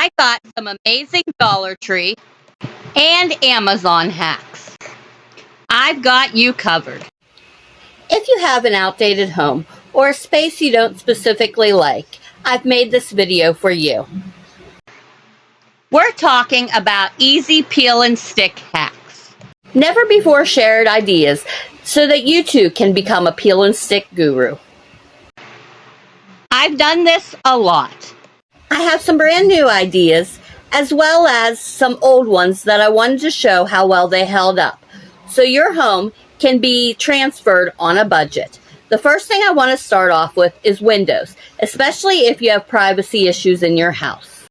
I got some amazing Dollar Tree and Amazon hacks. I've got you covered. If you have an outdated home or a space you don't specifically like, I've made this video for you. We're talking about easy peel and stick hacks. Never before shared ideas so that you too can become a peel and stick guru. I've done this a lot. I have some brand new ideas as well as some old ones that I wanted to show how well they held up, so your home can be transferred on a budget. The first thing I want to start off with is windows, especially if you have privacy issues in your house.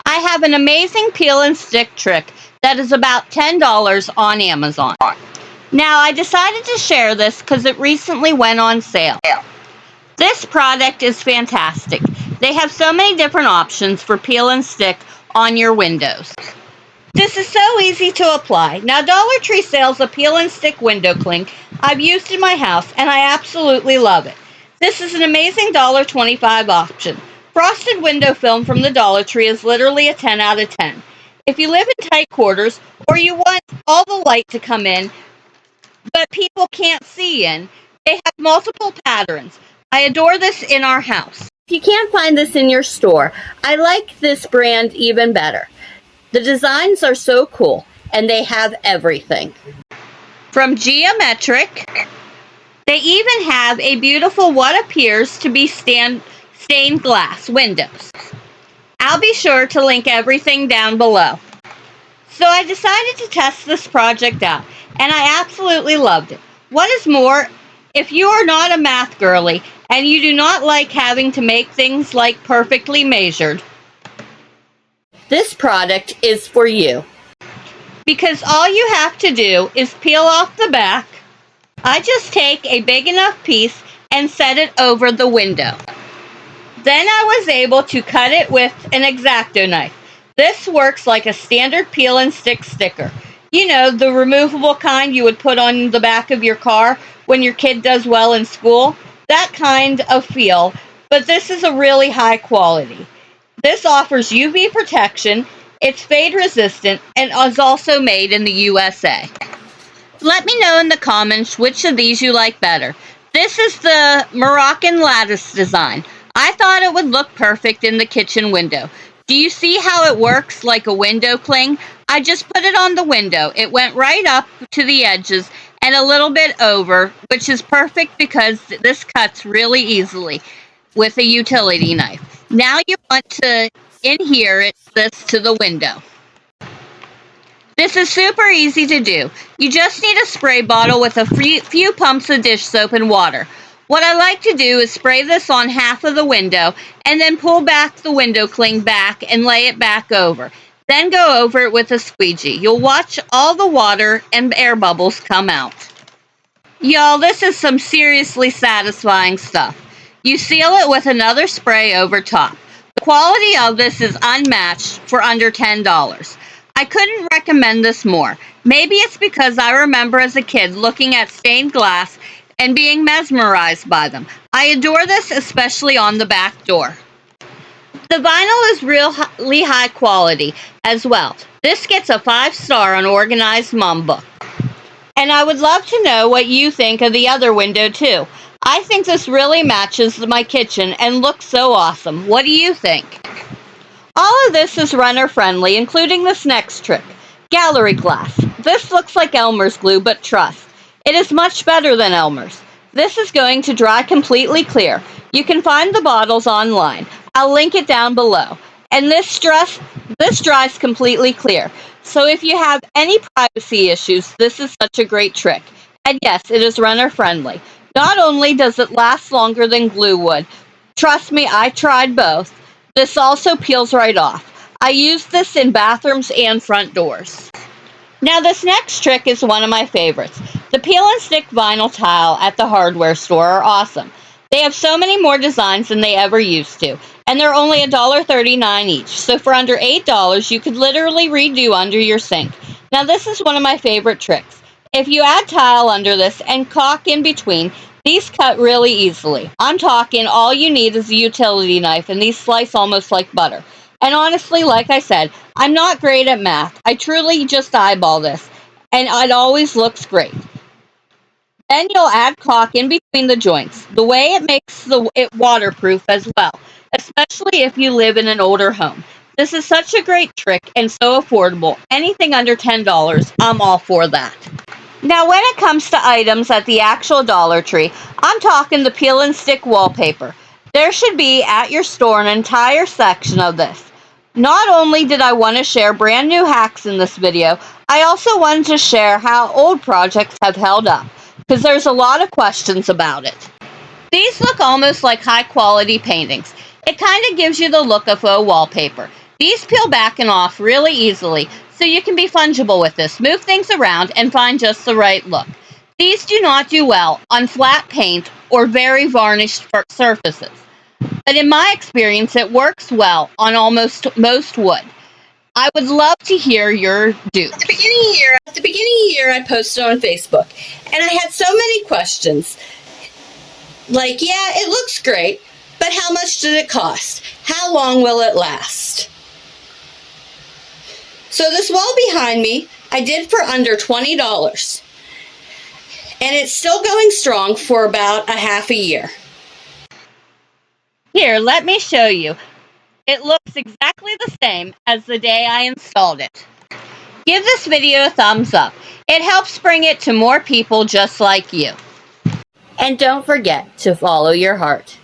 I have an amazing peel and stick trick that is about $10 on Amazon. Now, I decided to share this because it recently went on sale. This product is fantastic. They have so many different options for peel and stick on your windows. This is so easy to apply. Now, Dollar Tree sells a peel and stick window cling I've used in my house, and I absolutely love it. This is an amazing $1.25 option. Frosted window film from the Dollar Tree is literally a 10 out of 10. If you live in tight quarters or you want all the light to come in, but people can't see in, they have multiple patterns. I adore this in our house. If you can't find this in your store, I like this brand even better. The designs are so cool, and they have everything. From geometric, they even have a beautiful what appears to be stained glass windows. I'll be sure to link everything down below. So I decided to test this project out, and I absolutely loved it. What is more, if you are not a math girly and you do not like having to make things like perfectly measured, this product is for you. Because all you have to do is peel off the back. I just take a big enough piece and set it over the window. Then I was able to cut it with an X-Acto knife. This works like a standard peel and stick sticker. You know, the removable kind you would put on the back of your car when your kid does well in school. That kind of feel, but this is a really high quality. This offers UV protection, it's fade resistant, and is also made in the USA. Let me know in the comments which of these you like better. This is the Moroccan lattice design. I thought it would look perfect in the kitchen window. Do you see how it works like a window cling? I just put it on the window. It went right up to the edges and a little bit over, which is perfect because this cuts really easily with a utility knife. Now you want to adhere this to the window. This is super easy to do. You just need a spray bottle with a few pumps of dish soap and water. What I like to do is spray this on half of the window and then pull back the window cling back and lay it back over. Then go over it with a squeegee. You'll watch all the water and air bubbles come out. Y'all, this is some seriously satisfying stuff. You seal it with another spray over top. The quality of this is unmatched for under $10. I couldn't recommend this more. Maybe it's because I remember as a kid looking at stained glass and being mesmerized by them. I adore this, especially on the back door. The vinyl is really high quality as well. This gets a 5-star on Organized Mom Book. And I would love to know what you think of the other window too. I think this really matches my kitchen and looks so awesome. What do you think? All of this is runner friendly, including this next trick. Gallery glass. This looks like Elmer's glue, but trust, it is much better than Elmer's. This is going to dry completely clear. You can find the bottles online. I'll link it down below. And this dries completely clear. So if you have any privacy issues, this is such a great trick. And yes, it is runner friendly. Not only does it last longer than glue would, trust me, I tried both. This also peels right off. I use this in bathrooms and front doors. Now this next trick is one of my favorites. The peel and stick vinyl tile at the hardware store are awesome. They have so many more designs than they ever used to, and they're only $1.39 each. So for under $8, you could literally redo under your sink. Now this is one of my favorite tricks. If you add tile under this and caulk in between, these cut really easily. I'm talking all you need is a utility knife, and these slice almost like butter. And honestly, like I said, I'm not great at math. I truly just eyeball this, and it always looks great. Then you'll add caulk in between the joints. The way it makes it waterproof as well, especially if you live in an older home. This is such a great trick and so affordable. Anything under $10, I'm all for that. Now, when it comes to items at the actual Dollar Tree, I'm talking the peel and stick wallpaper. There should be at your store an entire section of this. Not only did I want to share brand new hacks in this video, I also wanted to share how old projects have held up, because there's a lot of questions about it. These look almost like high quality paintings. It kind of gives you the look of faux wallpaper. These peel back and off really easily, so you can be fungible with this, move things around, and find just the right look. These do not do well on flat paint or very varnished surfaces, but in my experience, it works well on almost most wood. I would love to hear your dupes. At the beginning of the year, I posted on Facebook, and I had so many questions. Like, yeah, it looks great, but how much did it cost? How long will it last? So this wall behind me, I did for under $20. And it's still going strong for about a half a year. Here, let me show you. It looks exactly the same as the day I installed it. Give this video a thumbs up. It helps bring it to more people just like you. And don't forget to follow your heart.